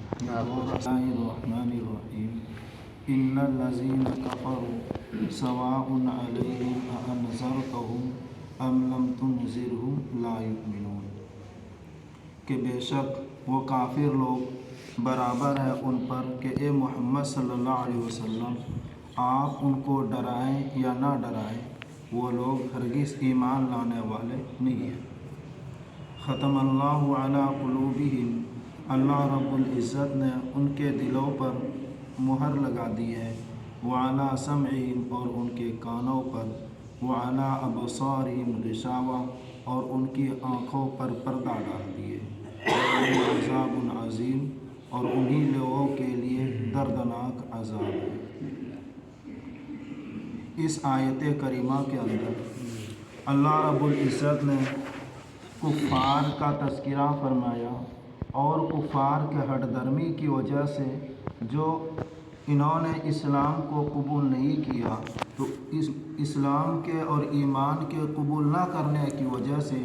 Bismillahirrahmanirrahim. Innal lazina kafaru sawa'un alayhim a anzartahum am lam tunzirhum la yu'minun। کہ بے شک وہ کافر لوگ برابر ہے ان پر کہ اے محمد صلی اللہ علیہ وسلم آپ ان کو ڈرائیں یا نہ ڈرائیں، وہ لوگ ہرگز ایمان لانے والے نہیں ہیں۔ ختم اللہ علی قلوبہم، اللہ رب العزت نے ان کے دلوں پر مہر لگا دی ہے، وعلی سمعہم، اور ان کے کانوں پر، وعلی ابصارہم غشاوہ، اور ان کی آنکھوں پر پردہ ڈال دیے، عذاب عظیم، اور انہی لوگوں کے لیے دردناک عذاب ہے۔ اس آیت کریمہ کے اندر اللہ رب العزت نے کفار کا تذکرہ فرمایا، اور کفار کے ہٹ درمی کی وجہ سے جو انہوں نے اسلام کو قبول نہیں کیا، تو اس اسلام کے اور ایمان کے قبول نہ کرنے کی وجہ سے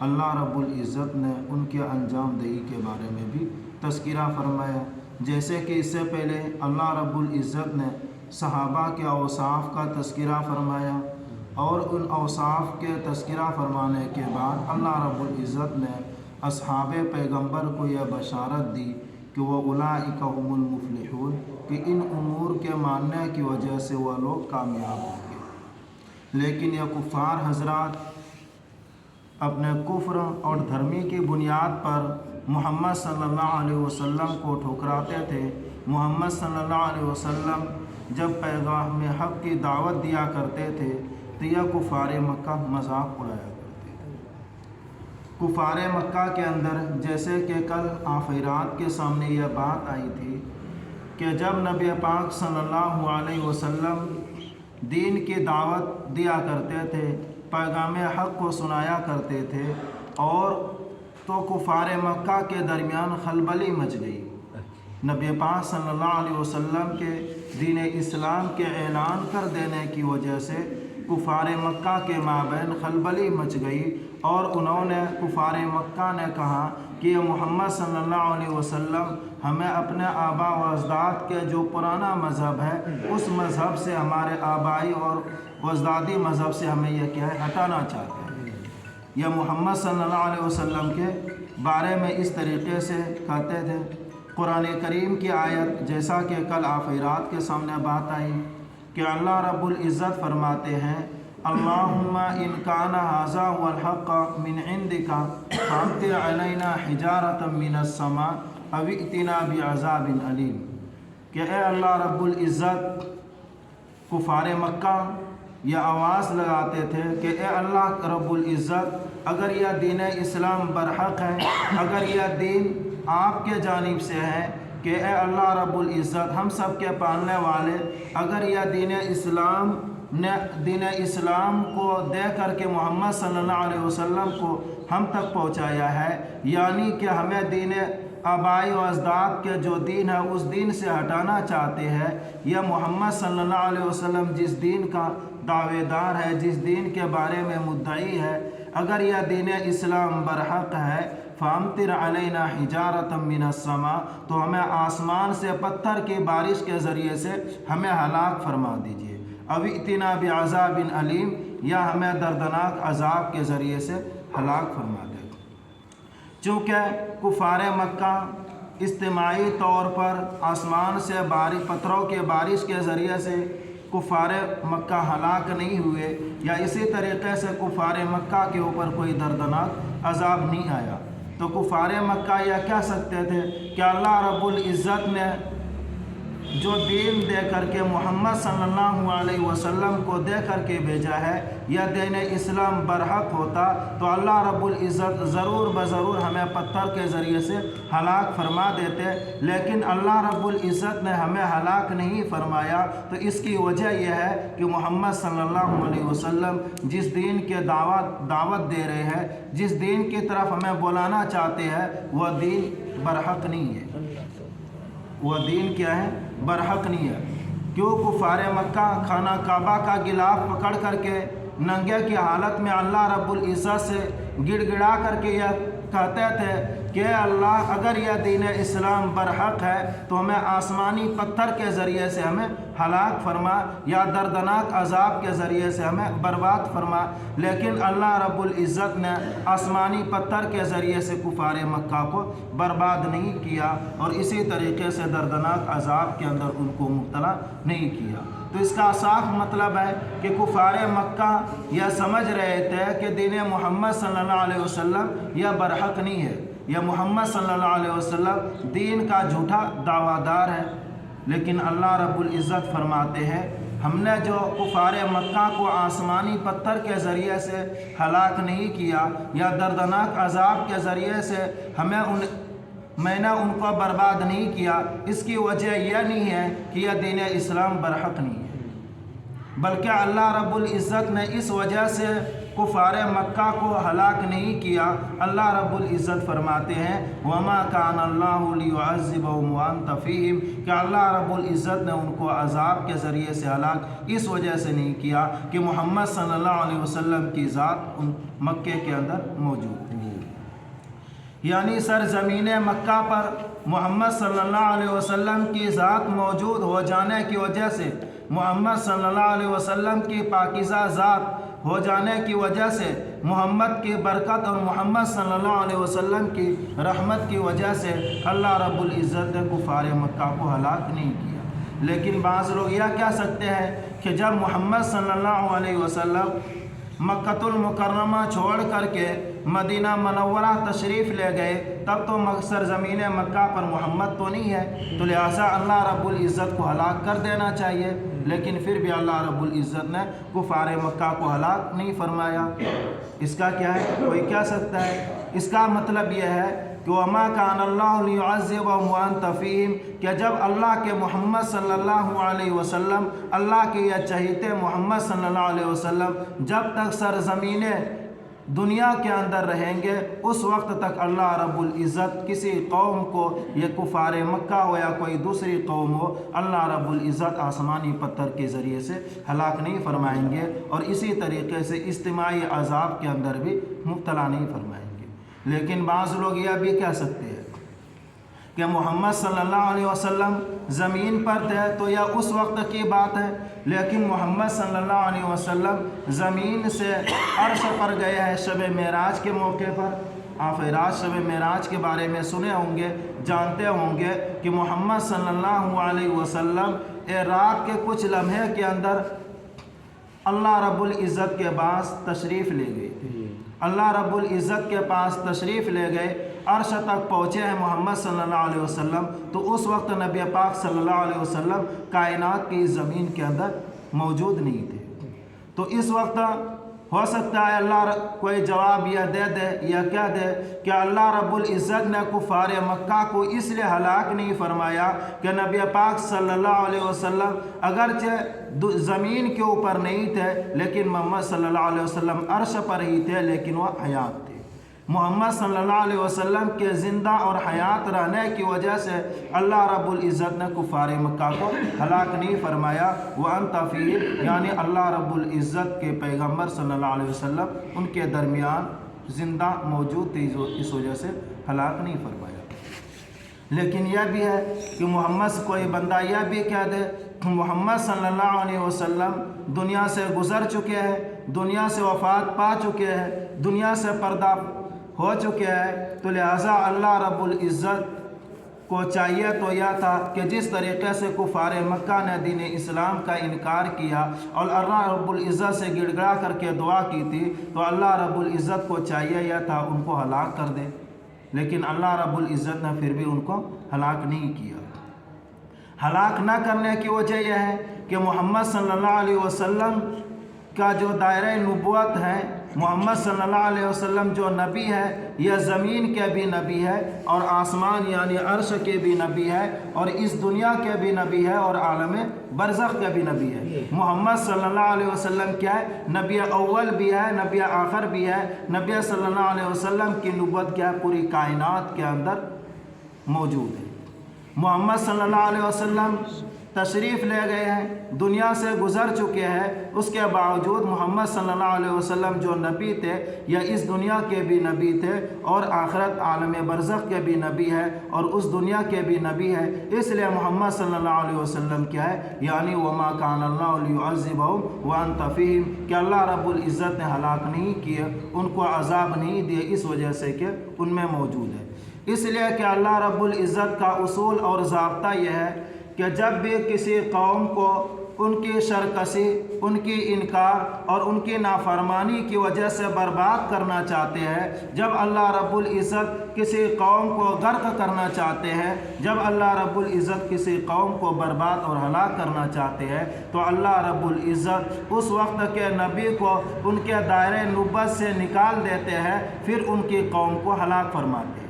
اللہ رب العزت نے ان کے انجام دہی کے بارے میں بھی تذکرہ فرمایا۔ جیسے کہ اس سے پہلے اللہ رب العزت نے صحابہ کے اوصاف کا تذکرہ فرمایا، اور ان اوصاف کے تذکرہ فرمانے کے بعد اللہ رب العزت نے اصحاب پیغمبر کو یہ بشارت دی کہ وہ اولئک هم المفلحون، کہ ان امور کے ماننے کی وجہ سے وہ لوگ کامیاب ہوں گے۔ لیکن یہ کفار حضرات اپنے کفر اور دھرمی کی بنیاد پر محمد صلی اللہ علیہ وسلم کو ٹھکراتے تھے۔ محمد صلی اللہ علیہ وسلم جب پیغام حق کی دعوت دیا کرتے تھے تو یہ کفار مکہ مذاق اڑایا کرتے تھے۔ کفار مکہ کے اندر جیسے کہ کل آخرات کے سامنے یہ بات آئی تھی کہ جب نبی پاک صلی اللہ علیہ وسلم دین کی دعوت دیا کرتے تھے، پیغام حق کو سنایا کرتے تھے، اور تو کفار مکہ کے درمیان خلبلی مچ گئی۔ نبی پاک صلی اللہ علیہ وسلم کے دین اسلام کے اعلان کر دینے کی وجہ سے کفار مکہ کے مابین خلبلی مچ گئی، اور انہوں نے کفار مکہ نے کہا کہ محمد صلی اللہ علیہ وسلم ہمیں اپنے آبا و اجداد کے جو پرانا مذہب ہے اس مذہب سے، ہمارے آبائی اور اجدادی مذہب سے ہمیں یہ کیا ہے ہٹانا چاہتے ہیں۔ یہ محمد صلی اللہ علیہ وسلم کے بارے میں اس طریقے سے کہتے تھے۔ قرآن کریم کی آیت جیسا کہ کل آخرات کے سامنے بات آئی کہ اللہ رب العزت فرماتے ہیں اللہم ان کان ھذا ھو الحق من عندک فامطر علینا حجارۃ من السماء او ائتنا بعذاب علیم، کہ اے اللہ رب العزت کفار مکہ یہ آواز لگاتے تھے کہ اے اللہ رب العزت اگر یہ دین اسلام برحق ہے، اگر یہ دین آپ کے جانب سے ہے، کہ اے اللہ رب العزت ہم سب کے پالنے والے، اگر یہ دین اسلام کو دے کر کے محمد صلی اللہ علیہ وسلم کو ہم تک پہنچایا ہے، یعنی کہ ہمیں دین آبائی و اجداد کے جو دین ہے اس دین سے ہٹانا چاہتے ہیں، یا محمد صلی اللہ علیہ وسلم جس دین کا دعوے دار ہے، جس دین کے بارے میں مدعی ہے، اگر یہ دین اسلام برحق ہے فامطر علینا حجارۃ من السماء، تو ہمیں آسمان سے پتھر کی بارش کے ذریعے سے ہمیں ہلاک فرما دیجیے، او ائتنا بعذاب علیم، یا ہمیں دردناک عذاب کے ذریعے سے ہلاک فرما دے۔ چونکہ کفار مکہ اجتماعی طور پر آسمان سے پتھروں کے بارش کے ذریعے سے کفار مکہ ہلاک نہیں ہوئے، یا اسی طریقے سے کفار مکہ کے اوپر کوئی دردناک عذاب نہیں آیا، تو کفار مکہ یہ کہہ سکتے تھے کہ اللہ رب العزت نے جو دین دے کر کے محمد صلی اللہ علیہ وسلم کو دے کر کے بھیجا ہے، یہ دین اسلام برحق ہوتا تو اللہ رب العزت ضرور بضرور ہمیں پتھر کے ذریعے سے ہلاک فرما دیتے، لیکن اللہ رب العزت نے ہمیں ہلاک نہیں فرمایا۔ تو اس کی وجہ یہ ہے کہ محمد صلی اللہ علیہ وسلم جس دین کے دعوت دے رہے ہیں، جس دین کی طرف ہمیں بلانا چاہتے ہیں، وہ دین برحق نہیں ہے، وہ دین کیا ہے؟ برحق نہیں ہے۔ کیوں؟ کفار مکہ خانہ کعبہ کا غلاف پکڑ کر کے ننگے کی حالت میں اللہ رب العزت سے گڑ گڑا کر کے یہ کہتے تھے کہ اللہ اگر یہ دین اسلام برحق ہے تو ہمیں آسمانی پتھر کے ذریعے سے ہمیں ہلاک فرما یا دردناک عذاب کے ذریعے سے ہمیں برباد فرما، لیکن اللہ رب العزت نے آسمانی پتھر کے ذریعے سے کفار مکہ کو برباد نہیں کیا اور اسی طریقے سے دردناک عذاب کے اندر ان کو مبتلا نہیں کیا۔ تو اس کا صاف مطلب ہے کہ کفار مکہ یہ سمجھ رہے تھے کہ دین محمد صلی اللہ علیہ وسلم یہ برحق نہیں ہے، یہ محمد صلی اللہ علیہ وسلم دین کا جھوٹا دعویٰ دار ہے، لیکن اللہ رب العزت فرماتے ہیں ہم نے جو کفار مکہ کو آسمانی پتھر کے ذریعے سے ہلاک نہیں کیا یا دردناک عذاب کے ذریعے سے میں نے ان کو برباد نہیں کیا، اس کی وجہ یہ نہیں ہے کہ یہ دین اسلام برحق نہیں ہے، بلکہ اللہ رب العزت نے اس وجہ سے کفار مکہ کو ہلاک نہیں کیا۔ اللہ رب العزت فرماتے ہیں وَمَا كَانَ اللَّهُ لِيُعَذِّبَهُمْ وَأَنْتَ فِيهِمْ، کہ اللہ رب العزت نے ان کو عذاب کے ذریعے سے ہلاک اس وجہ سے نہیں کیا کہ محمد صلی اللہ علیہ وسلم کی ذات ان مکے کے اندر موجود تھی، یعنی سرزمین مکہ پر محمد صلی اللہ علیہ وسلم کی ذات موجود ہو جانے کی وجہ سے، محمد صلی اللہ علیہ وسلم کی پاکیزہ ذات ہو جانے کی وجہ سے، محمد کی برکت اور محمد صلی اللہ علیہ وسلم کی رحمت کی وجہ سے اللہ رب العزت نے کفار مکہ کو ہلاک نہیں کیا۔ لیکن بعض لوگ یہ کہہ سکتے ہیں کہ جب محمد صلی اللہ علیہ وسلم مکۃ المکرمہ چھوڑ کر کے مدینہ منورہ تشریف لے گئے تب تو سرزمین مکہ پر محمد تو نہیں ہے، تو لہٰذا اللہ رب العزت کو ہلاک کر دینا چاہیے، لیکن پھر بھی اللہ رب العزت نے کفار مکہ کو ہلاک نہیں فرمایا۔ اس کا کیا ہے؟ کوئی کہہ سکتا ہے اس کا مطلب یہ ہے کہ وَمَا كَانَ اللَّهُ لِيُعَذِّبَهُمْ وَأَنْتَ فِيهِمْ، کہ جب اللہ کے محمد صلی اللہ علیہ وسلم، اللہ کے یہ چہیتے محمد صلی اللہ علیہ وسلم جب تک سرزمین دنیا کے اندر رہیں گے اس وقت تک اللہ رب العزت کسی قوم کو، یہ کفار مکہ ہو یا کوئی دوسری قوم ہو، اللہ رب العزت آسمانی پتھر کے ذریعے سے ہلاک نہیں فرمائیں گے اور اسی طریقے سے اجتماعی عذاب کے اندر بھی مبتلا نہیں فرمائیں گے۔ لیکن بعض لوگ یہ بھی کہہ سکتے ہیں کہ محمد صلی اللہ علیہ وسلم زمین پر تھے تو یہ اس وقت کی بات ہے، لیکن محمد صلی اللہ علیہ وسلم زمین سے عرش پر گئے ہیں شب معراج کے موقع پر۔ آپ شب معراج کے بارے میں سنے ہوں گے، جانتے ہوں گے کہ محمد صلی اللہ علیہ وسلم رات کے کچھ لمحے کے اندر اللہ رب العزت کے پاس تشریف لے گئے، اللہ رب العزت کے پاس تشریف لے گئے، عرش تک پہنچے ہیں محمد صلی اللہ علیہ وسلم، تو اس وقت نبی پاک صلی اللہ علیہ وسلم کائنات کی زمین کے اندر موجود نہیں تھے۔ تو اس وقت ہو سکتا ہے اللہ کوئی جواب یہ دے دے یا کہہ دے کہ اللہ رب العزت نے کفار مکہ کو اس لیے ہلاک نہیں فرمایا کہ نبی پاک صلی اللہ علیہ وسلم اگرچہ زمین کے اوپر نہیں تھے لیکن محمد صلی اللہ علیہ وسلم عرش پر ہی تھے، لیکن وہ حیات تھے۔ محمد صلی اللہ علیہ وسلم کے زندہ اور حیات رہنے کی وجہ سے اللہ رب العزت نے کفار مکہ کو ہلاک نہیں فرمایا۔ وَأَنْتَ فِيهِمْ، یعنی اللہ رب العزت کے پیغمبر صلی اللہ علیہ وسلم ان کے درمیان زندہ موجود تھے، اس وجہ سے ہلاک نہیں فرمایا۔ لیکن یہ بھی ہے کہ محمد سے کوئی بندہ یہ بھی کہہ دے کہ محمد صلی اللہ علیہ وسلم دنیا سے گزر چکے ہیں، دنیا سے وفات پا چکے ہیں، دنیا سے پردہ ہو چکے ہیں، تو لہٰذا اللہ رب العزت کو چاہیے تو یہ تھا کہ جس طریقے سے کفار مکہ نے دین اسلام کا انکار کیا اور اللہ رب العزت سے گڑ گڑا کر کے دعا کی تھی، تو اللہ رب العزت کو چاہیے یہ تھا ان کو ہلاک کر دے، لیکن اللہ رب العزت نے پھر بھی ان کو ہلاک نہیں کیا۔ ہلاک نہ کرنے کی وجہ یہ ہے کہ محمد صلی اللہ علیہ وسلم کا جو دائرہ نبوت ہے، محمد صلی اللہ علیہ وسلم جو نبی ہے یہ زمین کے بھی نبی ہے اور آسمان یعنی عرش کے بھی نبی ہے اور اس دنیا کے بھی نبی ہے اور عالم برزخ کے بھی نبی ہے۔ محمد صلی اللہ علیہ وسلم کیا ہے؟ نبی اول بھی ہے، نبی آخر بھی ہے۔ نبی صلی اللہ علیہ وسلم کی نبوت کیا ہے؟ پوری کائنات کے اندر موجود ہے۔ محمد صلی اللہ علیہ وسلم تشریف لے گئے ہیں، دنیا سے گزر چکے ہیں، اس کے باوجود محمد صلی اللہ علیہ وسلم جو نبی تھے، یا اس دنیا کے بھی نبی تھے اور آخرت عالم برزخ کے بھی نبی ہے اور اس دنیا کے بھی نبی ہے، اس لیے محمد صلی اللہ علیہ وسلم کیا ہے، یعنی وما کان اللہ لیعذبہم وانت فیہم، کہ اللہ رب العزت نے ہلاک نہیں کیے، ان کو عذاب نہیں دیے اس وجہ سے کہ ان میں موجود ہے۔ اس لیے کہ اللہ رب العزت کا اصول اور ضابطہ یہ ہے کہ جب بھی کسی قوم کو ان کی سرکشی، ان کی انکار اور ان کی نافرمانی کی وجہ سے برباد کرنا چاہتے ہیں، جب اللہ رب العزت کسی قوم کو غرق کرنا چاہتے ہیں، جب اللہ رب العزت کسی قوم کو برباد اور ہلاک کرنا چاہتے ہیں، تو اللہ رب العزت اس وقت کے نبی کو ان کے دائرۂ نبوت سے نکال دیتے ہیں، پھر ان کی قوم کو ہلاک فرماتے ہیں۔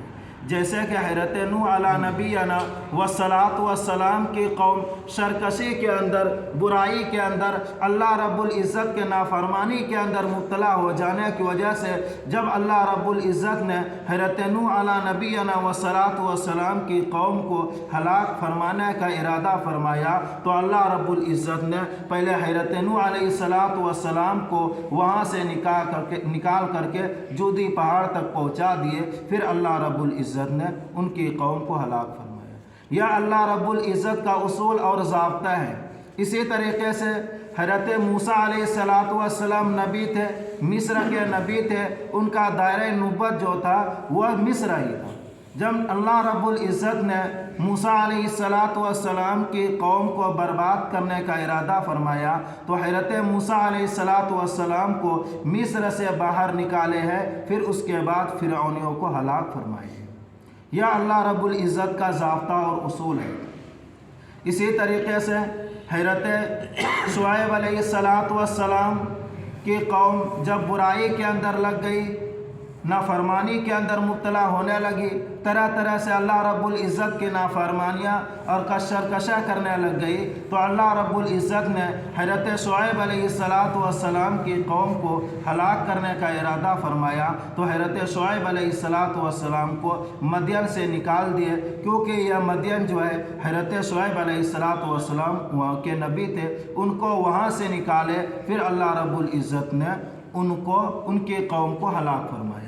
جیسے کہ حضرت نوح علیہ نبینا والصلاۃ والسلام کی قوم سرکشی کے اندر، برائی کے اندر، اللہ رب العزت کے نافرمانی کے اندر مبتلا ہو جانے کی وجہ سے جب اللہ رب العزت نے حضرت نوح علیہ نبینا والصلاۃ والسلام کی قوم کو ہلاک فرمانے کا ارادہ فرمایا، تو اللہ رب العزت نے پہلے حضرت نوح علیہ الصلاۃ والسلام کو وہاں سے نکال کر کے جودی پہاڑ تک پہنچا دیے، پھر اللہ رب العزت نے ان کی قوم کو ہلاک فرمایا۔ یہ اللہ رب العزت کا اصول اور ضابطہ ہے۔ اسی طریقے سے حضرت موسیٰ علیہ السلام نبی تھے، مصر کے نبی تھے، ان کا دائرۂ نبوت جو تھا وہ مصر ہی تھا۔ جب اللہ رب العزت نے موسیٰ علیہ السلام کی قوم کو برباد کرنے کا ارادہ فرمایا، تو حضرت موسیٰ علیہ السلام کو مصر سے باہر نکالے ہیں، پھر اس کے بعد فرعونیوں کو ہلاک فرمائے۔ یہ اللہ رب العزت کا ضابطہ اور اصول ہے۔ اسی طریقے سے حضرت شعیب علیہ السلام کی قوم جب برائی کے اندر لگ گئی، نافرمانی کے اندر مبتلا ہونے لگی، طرح طرح سے اللہ رب العزت کی نافرمانیاں اور سرکشیاں کرنے لگ گئی، تو اللہ رب العزت نے حضرت شعیب علیہ السلام کی قوم کو ہلاک کرنے کا ارادہ فرمایا، تو حضرت شعیب علیہ السلام کو مدین سے نکال دیے، کیونکہ یہ مدین جو ہے حضرت شعیب علیہ السلام وہاں کے نبی تھے، ان کو وہاں سے نکالے، پھر اللہ رب العزت نے ان کی قوم کو ہلاک فرمایا ہے۔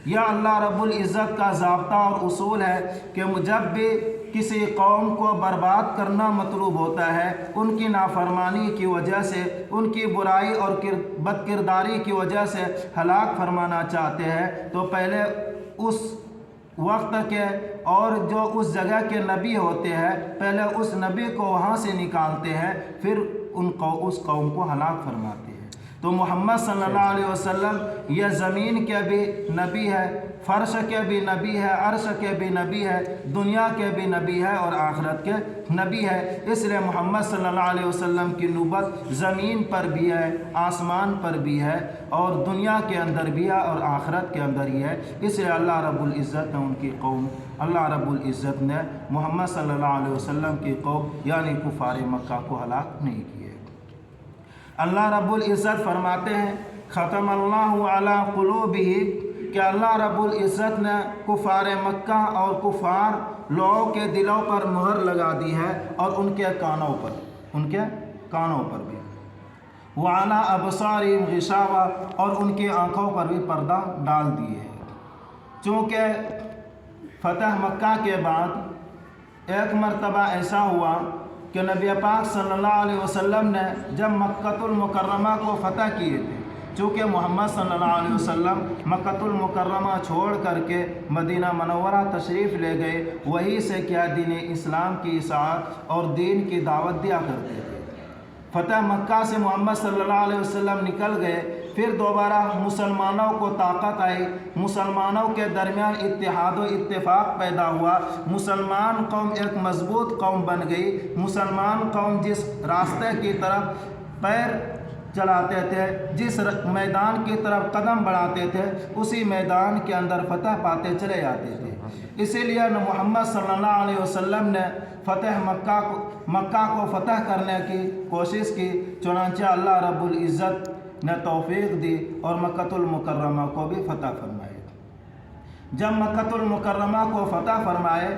یہ اللہ رب العزت کا ضابطہ اور اصول ہے کہ جب بھی کسی قوم کو برباد کرنا مطلوب ہوتا ہے، ان کی نافرمانی کی وجہ سے، ان کی برائی اور بد کرداری کی وجہ سے ہلاک فرمانا چاہتے ہیں، تو پہلے اس وقت کے اور جو اس جگہ کے نبی ہوتے ہیں، پہلے اس نبی کو وہاں سے نکالتے ہیں، پھر اس قوم کو ہلاک فرماتے ہیں۔ تو محمد صلی اللہ علیہ وسلم یہ زمین کے بھی نبی ہے، فرش کے بھی نبی ہے، عرش کے بھی نبی ہے، دنیا کے بھی نبی ہے اور آخرت کے نبی ہے۔ اس لیے محمد صلی اللہ علیہ وسلم کی نبوت زمین پر بھی ہے، آسمان پر بھی ہے، اور دنیا کے اندر بھی ہے اور آخرت کے اندر ہی ہے۔ اس لیے اللہ رب العزت نے ان کی قوم، اللہ رب العزت نے محمد صلی اللہ علیہ وسلم کی قوم یعنی کفار مکہ کو ہلاک نہیں کیے۔ اللہ رب العزت فرماتے ہیں ختم اللہ علی قلوبہم، کہ اللہ رب العزت نے کفار مکہ اور کفار لوگوں کے دلوں پر مہر لگا دی ہے، اور ان کے کانوں پر بھی، وعلی ابصارہم غشاوہ، اور ان کی آنکھوں پر بھی پردہ ڈال دیے ہے۔ چونکہ فتح مکہ کے بعد ایک مرتبہ ایسا ہوا کہ نبی پاک صلی اللہ علیہ وسلم نے جب مکہ المکرمہ کو فتح کیے تھے، چونکہ محمد صلی اللہ علیہ وسلم مکہ المکرمہ چھوڑ کر کے مدینہ منورہ تشریف لے گئے، وہیں سے کیا دین اسلام کی اشاعت اور دین کی دعوت دیا کرتے تھے۔ فتح مکہ سے محمد صلی اللہ علیہ وسلم نکل گئے، پھر دوبارہ مسلمانوں کو طاقت آئی، مسلمانوں کے درمیان اتحاد و اتفاق پیدا ہوا، مسلمان قوم ایک مضبوط قوم بن گئی۔ مسلمان قوم جس راستے کی طرف پیر چلاتے تھے، جس میدان کی طرف قدم بڑھاتے تھے، اسی میدان کے اندر فتح پاتے چلے جاتے تھے۔ اسی لیے محمد صلی اللہ علیہ وسلم نے مکہ کو فتح کرنے کی کوشش کی، چنانچہ اللہ رب العزت نے توفیق دی اور مکہ المکرمہ کو بھی فتح فرمایا۔ جب مکۃ المکرمہ کو فتح فرمائے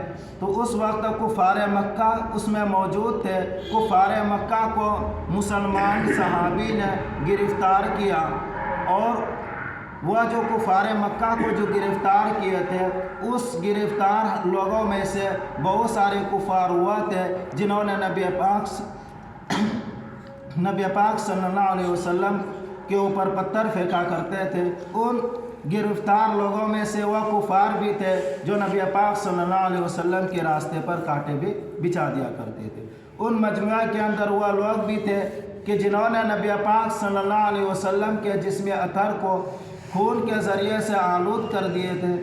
تو اس وقت کفار مکہ اس میں موجود تھے۔ کفار مکہ کو مسلمان صحابی نے گرفتار کیا، اور وہ جو کفار مکہ کو جو گرفتار کیے تھے، اس گرفتار لوگوں میں سے بہت سارے کفار ہوا تھے جنہوں نے نبی پاک صلی اللہ علیہ وسلم کے اوپر پتھر پھینکا کرتے تھے۔ ان گرفتار لوگوں میں سے وہ کفار بھی تھے جو نبی پاک صلی اللہ علیہ وسلم کے راستے پر کانٹے بھی بچھا دیا کرتے تھے۔ ان مجموعہ کے اندر وہ لوگ بھی تھے کہ جنہوں نے نبی پاک صلی اللہ علیہ وسلم کے جسم اطہر کو خون کے ذریعے سے آلود کر دیے تھے۔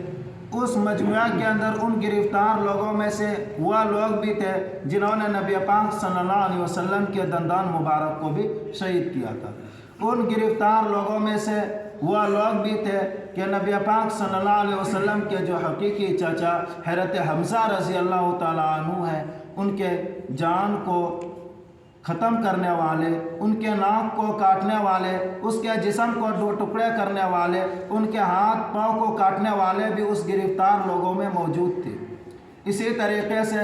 اس مجموعہ کے اندر ان گرفتار لوگوں میں سے وہ لوگ بھی تھے جنہوں نے نبی پاک صلی اللہ علیہ وسلم کے دندان مبارک کو بھی شہید کیا تھا۔ ان گرفتار لوگوں میں سے وہ لوگ بھی تھے کہ نبی پاک صلی اللہ علیہ وسلم کے جو حقیقی چچا حضرت حمزہ رضی اللہ تعالیٰ عنہ ہیں، ان کے جان کو ختم کرنے والے، ان کے ناک کو کاٹنے والے، اس کے جسم کو دو ٹکڑے کرنے والے، ان کے ہاتھ پاؤں کو کاٹنے والے بھی اس گرفتار لوگوں میں موجود تھے۔ اسی طریقے سے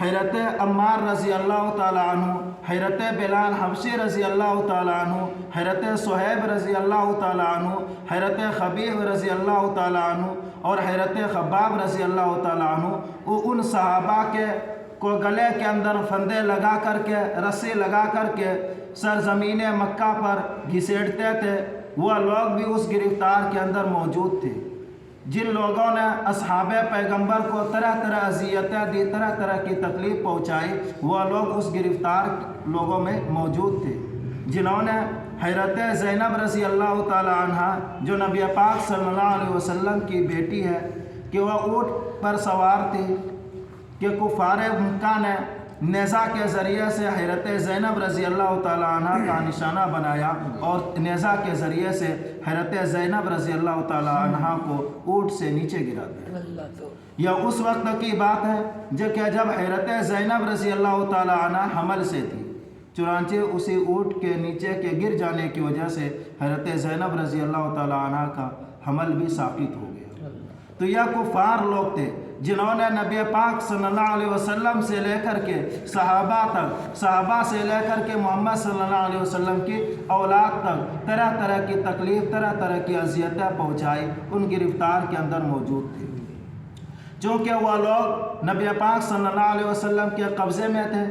حضرت عمار رضی اللہ تعالیٰ عنہ، حضرت بلال حبشی رضی اللہ تعالیٰ عنہ، حضرت صہیب رضی اللہ تعالیٰ عنہ، حضرت خبیب رضی اللہ تعالیٰ عنہ اور حضرت خباب رضی اللہ تعالیٰ عنہ، وہ ان صحابہ کے کو گلے کے اندر پھندے لگا کر کے، رسی لگا کر کے سرزمین مکہ پر گھسیٹتے تھے۔ وہ لوگ بھی اس گرفتار کے اندر موجود تھے۔ جن لوگوں نے اصحاب پیغمبر کو طرح طرح اذیتیں دی، طرح طرح کی تکلیف پہنچائی، وہ لوگ اس گرفتار لوگوں میں موجود تھے۔ جنہوں نے حضرت زینب رضی اللہ تعالیٰ عنہ جو نبی پاک صلی اللہ علیہ وسلم کی بیٹی ہے، کہ وہ اونٹ پر سوار تھی، کہ کفار مکہ نے نیزہ کے ذریعے سے حضرت زینب رضی اللہ تعالیٰ عنہ کا نشانہ بنایا اور نیزہ کے ذریعے سے حضرت زینب رضی اللہ تعالیٰ عنہ کو اونٹ سے نیچے گرا دیا۔ یہ اس وقت کی بات ہے کہ جب حضرت زینب رضی اللہ تعالیٰ عنہ حمل سے تھی، چنانچہ اسی اونٹ کے نیچے کے گر جانے کی وجہ سے حضرت زینب رضی اللہ تعالیٰ عنہ کا حمل بھی ساقط ہو گیا۔ تو یہ کفار لوگ تھے جنہوں نے نبی پاک صلی اللہ علیہ وسلم سے لے کر کے صحابہ تک، صحابہ سے لے کر کے محمد صلی اللہ علیہ وسلم کی اولاد تک طرح طرح کی تکلیف، طرح طرح کی اذیتیں پہنچائی، ان گرفتار کے اندر موجود تھے۔ چونکہ وہ لوگ نبی پاک صلی اللہ علیہ وسلم کے قبضے میں تھے،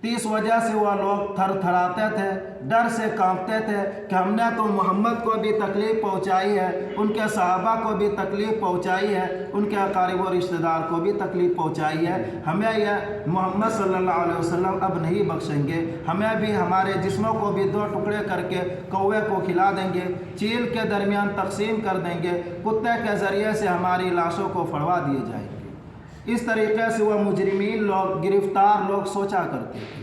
اس وجہ سے وہ لوگ تھر تھراتے تھے، ڈر سے کانپتے تھے کہ ہم نے تو محمد کو بھی تکلیف پہنچائی ہے، ان کے صحابہ کو بھی تکلیف پہنچائی ہے، ان کے اقارب و رشتہ دار کو بھی تکلیف پہنچائی ہے، ہمیں یہ محمد صلی اللہ علیہ وسلم اب نہیں بخشیں گے، ہمیں بھی ہمارے جسموں کو بھی دو ٹکڑے کر کے کوے کو کھلا دیں گے، چیل کے درمیان تقسیم کر دیں گے، کتے کے ذریعے سے ہماری لاشوں کو پھڑوا دیے جائیں گے۔ اس طریقے سے وہ مجرمین لوگ، گرفتار لوگ سوچا کرتے تھے۔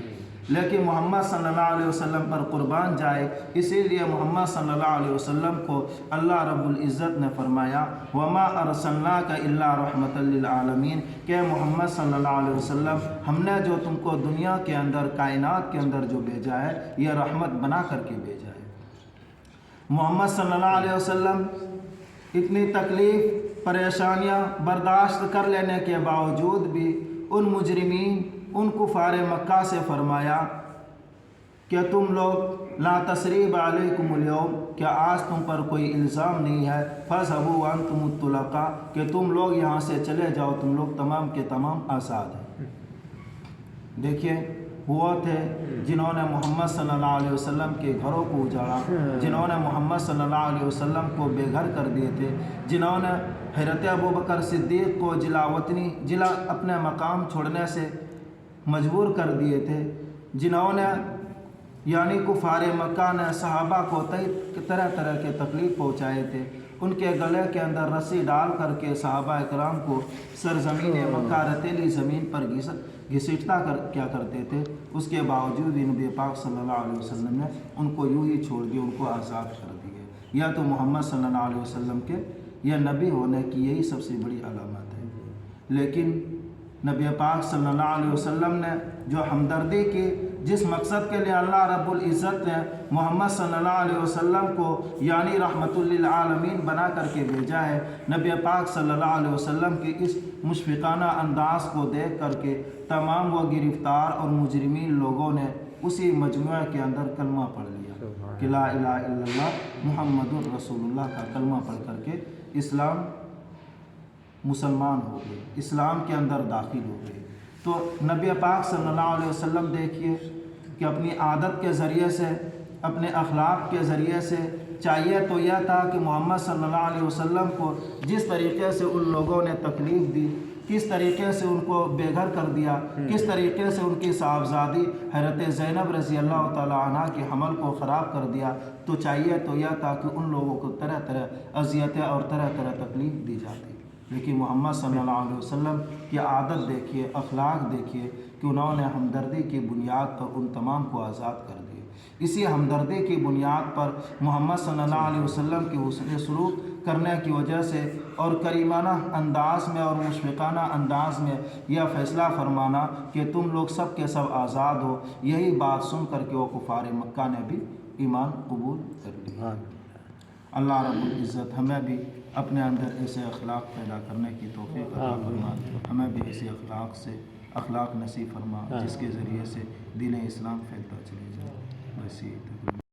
لیکن محمد صلی اللہ علیہ وسلم پر قربان جائے، اسی لیے محمد صلی اللہ علیہ وسلم کو اللہ رب العزت نے فرمایا وَمَا أَرْسَلْنَاكَ إِلَّا رَحْمَةً لِلْعَالَمِينَ، کہ محمد صلی اللہ علیہ وسلم ہم نے جو تم کو دنیا کے اندر، کائنات کے اندر جو بھیجا ہے، یہ رحمت بنا کر کے بھیجا ہے۔ محمد صلی اللہ علیہ وسلم اتنی تکلیف، پریشانیاں برداشت کر لینے کے باوجود بھی ان مجرمین، ان کفار مکہ سے فرمایا کہ تم لوگ لا تثریب علیکم اليوم، کہ آج تم پر کوئی الزام نہیں ہے، فاذهبوا وانتم الطلقاء، کہ تم لوگ یہاں سے چلے جاؤ، تم لوگ تمام کے تمام آزاد ہیں۔ دیکھیے وہ تھے جنہوں نے محمد صلی اللہ علیہ وسلم کے گھروں کو اجاڑا، جنہوں نے محمد صلی اللہ علیہ وسلم کو بے گھر کر دیے تھے، جنہوں نے حضرت ابوبکر صدیق کو جلا اپنے مقام چھوڑنے سے مجبور کر دیے تھے، جنہوں نے یعنی کفار مکہ نے صحابہ کو طرح طرح کے تکلیف پہنچائے تھے، ان کے گلے کے اندر رسی ڈال کر کے صحابہ اکرام کو سرزمین مکہ رتیلی زمین پر گھسیٹتا کیا کرتے تھے۔ اس کے باوجود بھی نبی پاک صلی اللہ علیہ وسلم نے ان کو یوں ہی چھوڑ دیا، ان کو آزاد کر دیا۔ یا تو محمد صلی اللہ علیہ وسلم کے یہ نبی ہونے کی یہی سب سے بڑی علامت ہے۔ لیکن نبی پاک صلی اللہ علیہ وسلم نے جو ہمدردی کی، جس مقصد کے لیے اللہ رب العزت نے محمد صلی اللہ علیہ وسلم کو یعنی رحمت للعالمین بنا کر کے بھیجا ہے، نبی پاک صلی اللہ علیہ وسلم کی اس مشفقانہ انداز کو دیکھ کر کے تمام وہ گرفتار اور مجرمین لوگوں نے اسی مجموعے کے اندر کلمہ پڑھ لیا کہ لا الہ الا اللہ محمد الرسول اللہ کا کلمہ پڑھ کر کے اسلام مسلمان ہو گئے، اسلام کے اندر داخل ہو گئے۔ تو نبی پاک صلی اللہ علیہ وسلم دیکھیے کہ اپنی عادت کے ذریعے سے، اپنے اخلاق کے ذریعے سے چاہیے تو یہ تھا کہ محمد صلی اللہ علیہ وسلم کو جس طریقے سے ان لوگوں نے تکلیف دی، کس طریقے سے ان کو بے گھر کر دیا، کس طریقے سے ان کی صاحبزادی حضرت زینب رضی اللہ تعالی عنہ کے حمل کو خراب کر دیا، تو چاہیے تو یہ تھا کہ ان لوگوں کو طرح طرح اذیتیں اور طرح طرح تکلیف دی جاتی۔ لیکن محمد صلی اللہ علیہ وسلم کی عادت دیکھیے، اخلاق دیکھیے کہ انہوں نے ہمدردی کی بنیاد پر ان تمام کو آزاد کر دیا۔ اسی ہمدردی کی بنیاد پر محمد صلی اللہ علیہ وسلم کی حسن سلوک کرنے کی وجہ سے اور کریمانہ انداز میں اور مشفقانہ انداز میں یہ فیصلہ فرمانا کہ تم لوگ سب کے سب آزاد ہو، یہی بات سن کر کے وہ کفار مکہ نے بھی ایمان قبول کر لیا۔ اللہ رب العزت ہمیں بھی اپنے اندر ایسے اخلاق پیدا کرنے کی توفیق عطا فرما، ہمیں بھی ایسے اخلاق نصیب فرما جس کے ذریعے سے دین اسلام پھیلتا چلے جائے۔ ویسی